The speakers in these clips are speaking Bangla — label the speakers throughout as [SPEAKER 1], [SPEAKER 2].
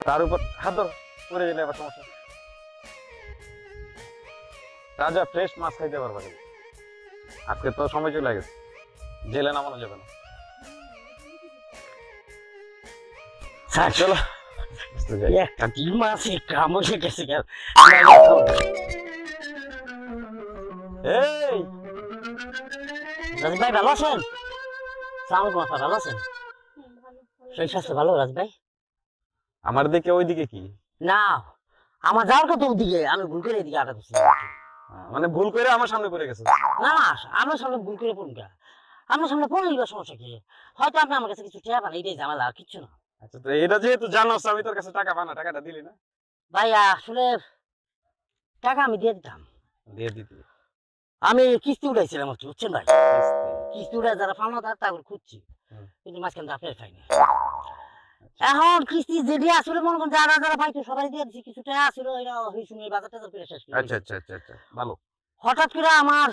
[SPEAKER 1] তার উপর হাত ধর পড়ে গেলে আবার সমস্যা। তাজা ফ্রেশ মাছ খাইতে পারবা কিন্তু আজকে তো সময় চলে গেছে, জেলে নামানো যাবে না।
[SPEAKER 2] চলো একটা ডিম আছে কাম হয়ে গেছে।
[SPEAKER 1] এই
[SPEAKER 2] রাজ ভাই ভালো আছেন? সালাম আলাইকুম। ভালো আছেন? শরীর স্বাস্থ্য ভালো রাজ ভাই?
[SPEAKER 1] আমার দিকে ওইদিকে কি
[SPEAKER 2] না আমার যাওয়ার কথা ওদিকে, আমি ভুল করে এদিকে আটা দিচ্ছি।
[SPEAKER 1] মানে ভুল করে আমার সামনে পড়ে গেছে?
[SPEAKER 2] না না আমার সামনে ভুল করে পড়ুন কা, আপনার সামনে পড়লেই বা সমস্যা কি? হয়তো আপনি আমার কাছে কিছু টাকা পান, এইটাই ঝামেলা, আর কিচ্ছু না।
[SPEAKER 1] আচ্ছা তো এটা যেহেতু জানোস আমি তোর কাছে টাকা পানা, টাকাটা দিলি না?
[SPEAKER 2] ভাই আসলে টাকা আমি দিয়ে দিতাম,
[SPEAKER 1] দিয়ে দিতি।
[SPEAKER 2] আমি কিস্তি উঠাইছিলাম আর কি, বুঝছেন ভাই? কিস্তি উঠায় যারা পাওনাদার তাদের খুঁজছি, কিন্তু মাঝখানে আপনার পাইনি। এখন কিস্তি যেটি আসলে মনে করেন যারা যারা পাইতো সবাই দিয়ে দিচ্ছি, কিছু টাকা আসলে ওই সময় বাজার টাজার করে শেষ করে।
[SPEAKER 1] আচ্ছা আচ্ছা আচ্ছা আচ্ছা ভালো।
[SPEAKER 2] হঠাৎ করে আমার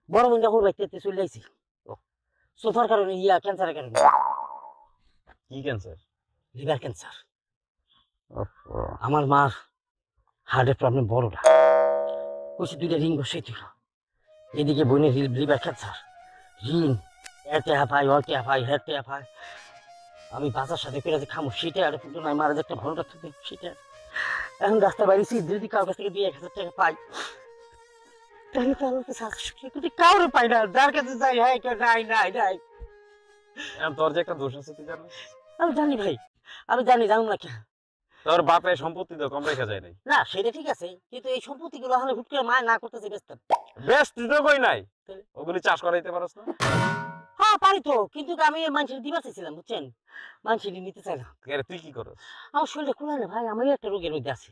[SPEAKER 2] বড় বোনটা হুড়বাইতে চলে যাইছি সোফার কারণে, ক্যান্সারের কারণে।
[SPEAKER 1] কি ক্যান্সার?
[SPEAKER 2] Liver cancer. আমার মার হার্টের প্রবলেম বড়টা, কইছে 2টা রিং বসাই দিল। এদিকে বোনের লিভার ক্যান্সার, রিং এতে হাফাই ওতে হাফাই হেতে হাফাই। আমি বাজার সাথে করে যে খামো সেটা আর কিন্তু নাই, মারা যে একটা ভালো ডাক্তার দেব সেটা। এখন রাস্তা বাইরেছি, যদি কারোর কাছ থেকে 2-1000 টাকা পাই তাহলে তো আমার কাছে আছে, কিন্তু কাউরে পাই না, যার কাছে যাই হ্যাঁ নাই নাই নাই।
[SPEAKER 1] তোর যে একটা দোষ আছে তুই জানিস?
[SPEAKER 2] আমি জানি ভাই, আমি জানি, জানুন না কেন।
[SPEAKER 1] তোর বাপের সম্পত্তি তো কম রেখা যায় নাই?
[SPEAKER 2] না সেটা ঠিক আছে, কিন্তু এই সম্পত্তি গুলো হলে হুট করে মায় না করতেছে ব্যস্ত।
[SPEAKER 1] বেশ তুই তো কই নাই, ওগুলি চাষ করাইতে পারস না?
[SPEAKER 2] হ্যাঁ পারি তো, কিন্তু আমি মানুষের দিবার চাইছিলাম, বুঝছেন? মানুষের নিতে চাই না।
[SPEAKER 1] তুই কি করস?
[SPEAKER 2] আমার শরীরটা খোলা না ভাই, আমি একটা রোগের মধ্যে আছি।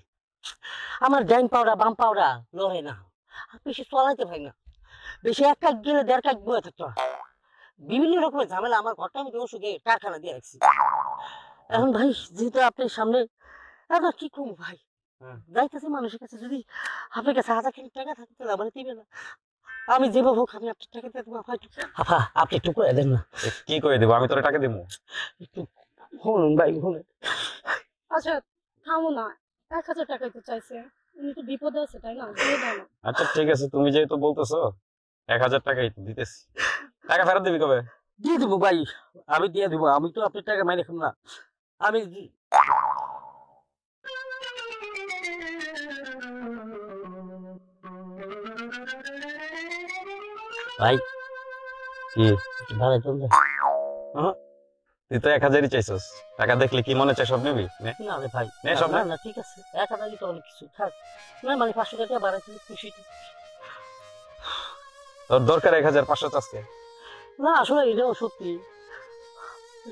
[SPEAKER 2] আমার ডাইন পাউডা বাম পাউডা লড়ে না, বেশি চলাইতে পারি না, বেশি এক কাক গেলে 1.5 কাক বয়ে থাকতো। বিভিন্ন রকমের ঝামেলা, আমার ঘরটা আমি অসুখে কারখানা দিয়ে রাখছি। এখন ভাই যেহেতু আপনার সামনে, আপনার কি করবো ভাই, যাইতেছে মানুষের কাছে, যদি আপনার কাছে 1000 টাকা থাকে তাহলে আমার দিবে না। আমি যেভাবে হোক আমি আপনার টাকা দিয়ে দেবো। আপা আপনি একটু করে দেন না।
[SPEAKER 1] কি করে দেবো? আমি তোর টাকা দেবো?
[SPEAKER 2] একটু শুনুন ভাই শুনুন।
[SPEAKER 3] আচ্ছা থামো না, 1000 টাকাই তো চাইছে, উনি তো বিপদে আছে তাই না, দিয়ে দাও না।
[SPEAKER 1] আচ্ছা ঠিক আছে, তুমি যেহেতু বলতেছো 1000 টাকাই দিতেছি। টাকা ফেরত দিবি কবে?
[SPEAKER 2] দিয়ে দেবো ভাই, আমি দিয়ে দেবো, আমি তো আপনার টাকা মাই রাখুন না। আমি ভাই
[SPEAKER 1] কি
[SPEAKER 2] ভালো চলছে?
[SPEAKER 1] তুই তো 1000ই চাইছস, টাকা দেখলে কি মনে চাই সব নিবি?
[SPEAKER 2] না রে ভাই,
[SPEAKER 1] নে সব
[SPEAKER 2] না
[SPEAKER 1] নে।
[SPEAKER 2] না ঠিক আছে, 1000 তো অনেক কিছু থাক না, মানে 500 টাকা বাড়াইতে খুশি।
[SPEAKER 1] তোর দরকার 1500 চাষকে?
[SPEAKER 2] না আসলে এটাও সত্যি,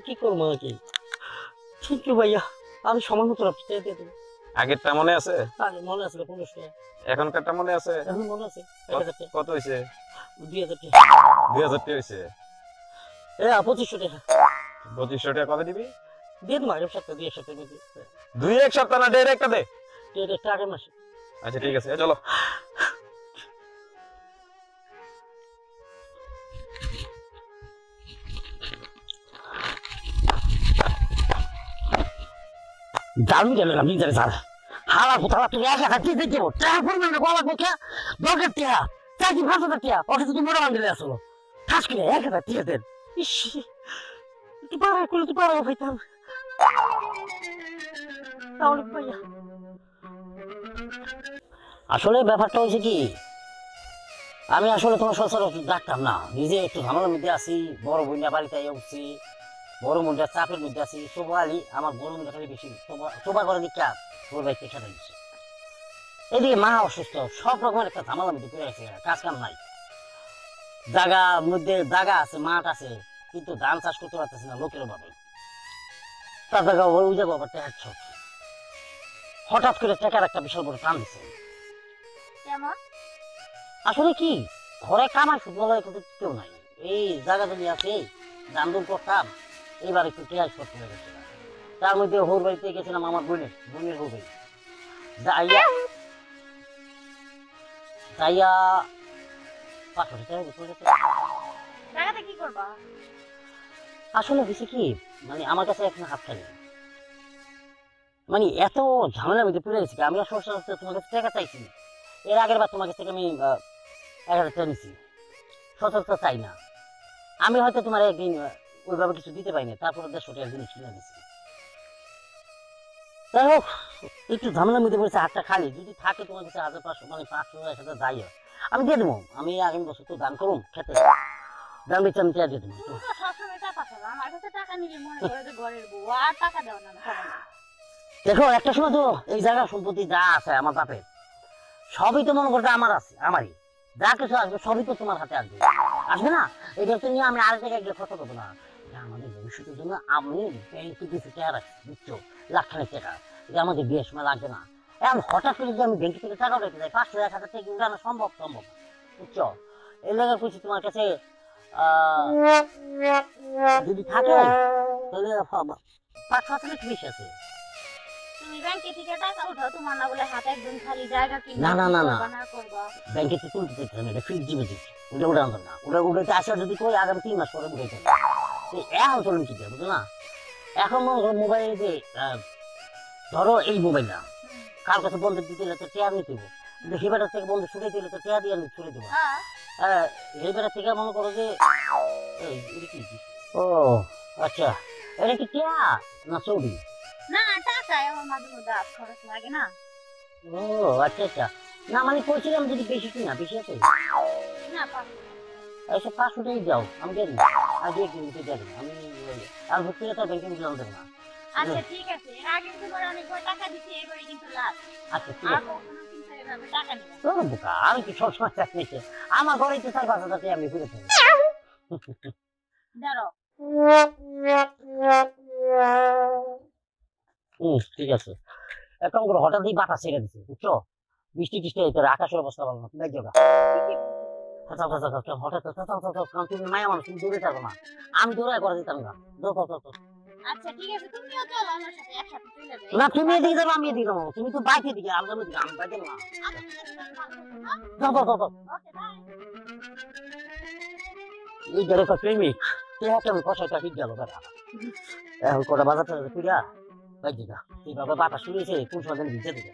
[SPEAKER 2] কি করবো আর কি। ঠিক ভাইয়া, আমি সময় মতো আপনি টাকা দিয়ে দেবো।
[SPEAKER 1] আগেরটা মনে আছে?
[SPEAKER 2] আগে মনে আছে 1500 টাকা,
[SPEAKER 1] এখনকারটা মনে আছে?
[SPEAKER 2] এখন মনে আছে 1000 টাকা।
[SPEAKER 1] কত হয়েছে?
[SPEAKER 2] 2000 টাকা।
[SPEAKER 1] 2000 টাকা হয়েছে?
[SPEAKER 2] 2500 টাকা।
[SPEAKER 1] 2500 টাকা কবে দিবি?
[SPEAKER 2] দিয়ে দেবো আগের সপ্তাহে, 2 সপ্তাহের মধ্যে।
[SPEAKER 1] 2-1 সপ্তাহ না ডাইরেক্ট একটা দে।
[SPEAKER 2] এটা আগের মাসে।
[SPEAKER 1] আচ্ছা ঠিক আছে, চলো।
[SPEAKER 2] দারুণ গেলেন আপনি জানেন স্যার, হালা কোথাও তুমি 1000 টাকা দিয়ে দেবো, টাকা পড়বে না গলা দেখে দরকার টাকা, চাকরি 5000 টাকা, অথচ তুমি মোটা বান্ধে আসলো ঠাস করে 1000 টাকা দেন। ইস একটু পাড়া করলে তো পাড়াও পাইতাম তাহলে ভাইয়া। আসলে ব্যাপারটা হয়েছে কি, আমি আসলে তোমার সচরাচর ডাকতাম না, নিজে একটু ঝামেলার মধ্যে আছি, বড় বোনটা বাড়িতে উঠছি, বড় বোনটা চাপের মধ্যে আছি। শোভা আলী আমার বড় বোনটা খালি বেশি শোভা করে দিকে তোর বাড়িতে খেতে দিচ্ছে। এদিকে মা অসুস্থ, সব রকমের একটা ঝামেলার মধ্যে পড়ে গেছে, কাজ কাম নাই, জায়গার মধ্যে জায়গা আছে মাঠ আছে, কিন্তু ধান চাষ করতে পারতেছে না লোকের অভাবে। তার জায়গা ওই জায়গা আবার টাকার ছক। হঠাৎ করে টাকার একটা বিশাল বড় টান দিচ্ছে। আসলে কি ঘরে কামাই শুধু কেউ নাই, এই জায়গা জমি আছে, দান্দুল করতাম, এবার একটু টেয়াজ করতে গেছে। তার মধ্যে হোর বাড়িতে গেছিলাম আমার বোনের হোর বাড়ি, যাইয়া 500 টাকা চলে গেছে।
[SPEAKER 3] টাকাটা কি করবা?
[SPEAKER 2] আসলে হয়েছে কি, মানে আমার কাছে এখন হাত খালি, মানে এত ঝামেলার মধ্যে পড়ে গেছি, আমি আসলে তোমার কাছে টাকা চাইছি। এর আগের বার তোমার কাছ থেকে আমি 1000 টাকা নিছি, সচরাচর চাই না। আমি হয়তো তোমার একদিন ওইভাবে কিছু দিতে পারি না, তারপরে 150 টাকার জিনিস কিনে দিচ্ছি। যাই হোক, একটু ঝামেলার মধ্যে পড়েছে, হাতটা খালি। যদি থাকে তোমার কাছে 1500 মানে 500 1000 যাই হোক, আমি দিয়ে দেবো। আমি আগামী বছর তো দান করুন খেতে, দান বেচে আমি দিয়ে দেবো।
[SPEAKER 4] তুমি তো সবসময় টাকা চাও, আমার কাছে টাকা নিলে মনে করো যে ঘরের বউ, আর টাকা দাও না সবাই।
[SPEAKER 2] দেখো, একটা সময় তো এই জায়গা সম্পত্তি যা আছে আমার বাপের, সবই তো মনে করতে আমার আছে, আমারই। যা কিছু আসবে সবই তো তোমার হাতে আসবে, আসবে না? এটা তো নিয়ে আমি আরেক জায়গায় গিয়ে খরচ করবো না। এটা আমাদের ভবিষ্যতের জন্য আমি ব্যাংকে কিছু টাকা রাখছি, বুঝছো, লাখখানেক টাকা। এটা আমাদের বিয়ের সময় লাগবে না। এখন হঠাৎ করে যদি আমি ব্যাংক থেকে টাকা উঠাইতে যাই, 500 1000 টাকা উঠানো সম্ভব না, বুঝছো? এই জায়গায় কইছি তোমার কাছে যদি থাকে তাহলে 5-6 টাকা বেশি আছে।
[SPEAKER 4] তুমি ব্যাংকে থেকে টাকা উঠাও, তোমার না বলে হাতে একদম খালি জায়গা কিনে
[SPEAKER 2] না, না, না, না।
[SPEAKER 4] করবা না করবা।
[SPEAKER 2] ব্যাংকে তো তুলতে চাইছে না, এটা ফিক্সড ডিপোজিট। ওটা উঠানো না, ওটা উঠাইতে আসা যদি কই আগামী 3 মাস পরে উঠাইতে হবে। এখন চলুন কি দেয়, বুঝলো না? এখন মোবাইলে যে ধরো এই মোবাইলটা কার কাছে বন্ধু দিতে হলে তো টেয়া নিতে হবে, কিন্তু হেবারের থেকে বন্ধু ছুটে দিলে তো টেয়া দিয়ে আমি ছুটে দেবো।
[SPEAKER 4] হ্যাঁ,
[SPEAKER 2] হেবারের থেকে মনে করো যে এটা কি? ও আচ্ছা, এটা কি টেয়া না চৌড়ি?
[SPEAKER 4] না টাকা আমার মাঝে মধ্যে আজ খরচ লাগে না।
[SPEAKER 2] ও আচ্ছা আচ্ছা, না মানে কইছিলাম যদি বেশি কিনা, বেশি আছে
[SPEAKER 4] না পাবো।
[SPEAKER 2] এসব 500 টাকাই দাও, আমি দিয়ে দিই। আর দিয়ে কিনতে দিয়ে দেবো আমি, আর ভর্তি তো ব্যাংকে উঠলাম দেবো না।
[SPEAKER 4] আচ্ছা ঠিক আছে, এর আগে তোমার অনেকবার টাকা দিচ্ছি, এবারে কিন্তু লাভ।
[SPEAKER 2] আচ্ছা ঠিক
[SPEAKER 4] আর
[SPEAKER 2] আছে।
[SPEAKER 4] কখনো কিন্তু এভাবে টাকা নিবা না।
[SPEAKER 2] তোর বোকা, আমি কি সবসময় চাকরি নিচ্ছি? আমার ঘরেই তো 4-5 হাজার টাকা আমি ঘুরে থাকি।
[SPEAKER 4] দাঁড়াও।
[SPEAKER 2] ঠিক আছে। এখন করে হঠাৎই বাতাস ছেড়ে দিচ্ছে, বুঝছো? বৃষ্টি টিষ্টি হইতে পারে, আকাশের অবস্থা ভালো না, তুমি যাবা হঠাৎ তুমি মায়া মানুষ, তুমি দৌড়ে থাকো না, আমি দৌড়ায় করে দিতাম না।
[SPEAKER 4] আচ্ছা ঠিক আছে, তুমিও চলো আমার সাথে, একসাথে চলে যাই।
[SPEAKER 2] না তুমি এদিকে যাবো, আমি এদিকে যাবো, তুমি তো বাইকে দিকে, আমি যাবো এদিকে, আমি বাইকে না।
[SPEAKER 4] আচ্ছা ঠিক আছে, তাহলে ভালো থেকো, হ্যাঁ?
[SPEAKER 2] যাও।
[SPEAKER 4] Okay bye.
[SPEAKER 2] এই যারা প্রেমিক, টেহাকে আমি কষাইটা ঠিক গেল বেটা। এখন কটা বাজার টাজার খুঁড়া বাইক দিকা, এইভাবে বাতাস শুনেছে কোন সময় ভিজে দিকে।